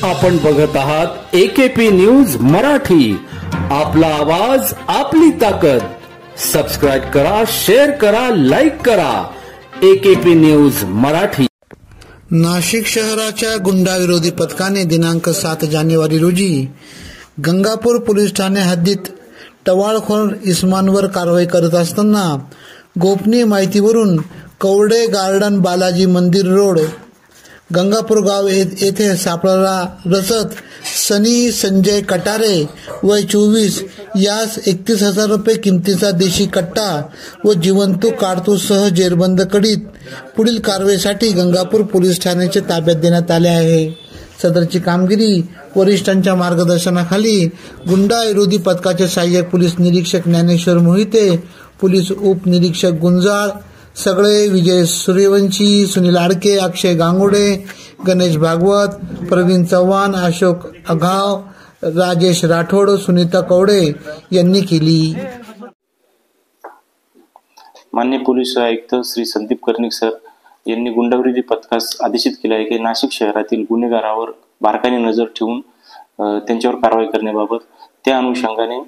आपण बघत आहात AKP न्यूज मराठी. आपला आवाज आपली ताकद. सबस्क्राइब करा, शेअर करा, लाईक करा. AKP news Marathi. नाशिक शहराच्या गुंडाविरोधी पथकाने दिनांक 7 जानेवारी रोजी गंगापूर पोलीस ठाणे हद्दीत टवाळखोर इसमांवर कारवाई करत असताना गोपनीय माहितीवरून कवडे गार्डन बालाजी मंदिर रोड गंगापूर गाव येथे सापळाला रसद सनी संजय कटारे वय 24 यास 31,000 रुपये किमतीचा देशी कट्टा व जिवंत कारतूससह जेरबंद करीत पुढील कारवाईसाठी गंगापूर पोलीस ठाण्याच्या ताब्यात देण्यात आले आहे. सदरची कामगिरी वरिष्ठांच्या मार्गदर्शनाखाली गुंडा विरोधी पथकाचे सहाय्यक पोलीस निरीक्षक ज्ञानेश्वर मोहिते, पोलीस उपनिरीक्षक गुंजाळ सगळे, विजय सूर्यवंशी, सुनील आडके, अक्षय गांगोडे, गणेश भागवत, प्रवीण चव्हाण, अशोक अघाव, राजेश राठोड, सुनीता कवडे यांनी केली. मान्य पोलीस आयुक्त श्री संदीप कर्णिक सर यांनी गुंडाविरोधी पथकास आदेशित केले आहे की नाशिक शहरातील गुन्हेगारावर बारकाईने नजर ठेवून त्यांच्यावर कारवाई करण्याबाबत. त्या अनुषंगाने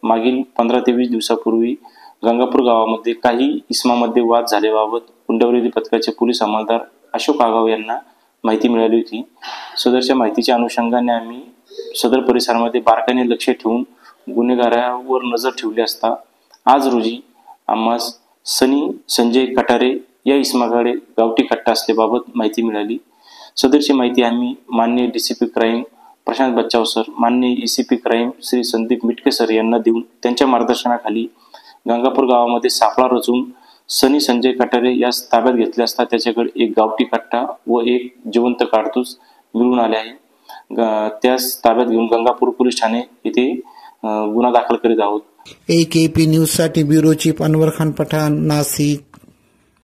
मागील 15 ते 20 दिवसापूर्वी गंगापूर गावामध्ये काही इसमामध्ये वाद झाल्याबाबत गुंडाविरोधी पथकाचे पोलीस अंमलदार अशोक आगाव यांना माहिती मिळाली होती. सदरच्या माहितीच्या अनुषंगाने आम्ही सदर परिसरामध्ये बारकाईने लक्ष ठेवून गुन्हेगारावर नजर ठेवली असता आज रोजी आम्हास सनी संजय कटारे या इसमाकडे गावठी कट्टा असल्याबाबत माहिती मिळाली. सदरची माहिती आम्ही माननीय DCP क्राईम प्रशांत बच्चाव सर, माननीय ECP crime Shri Sandeep Mitke sir यांना देऊन त्यांच्या मार्गदर्शनाखाली गंगापूर गावामध्ये सापळा रचून सनी संजय कटारे यास ताब्यात घेतले असता त्याच्याकडे एक गावठी कट्टा व एक जिवंत कारतूस मिळून आले आहे. त्यास ताब्यात घेऊन गंगापूर पोलीस ठाणे येथे गुन्हा दाखल करीत आहोत. AKP न्यूज साठी ब्युरो चीफ अनवर खान पठाण, नाशिक.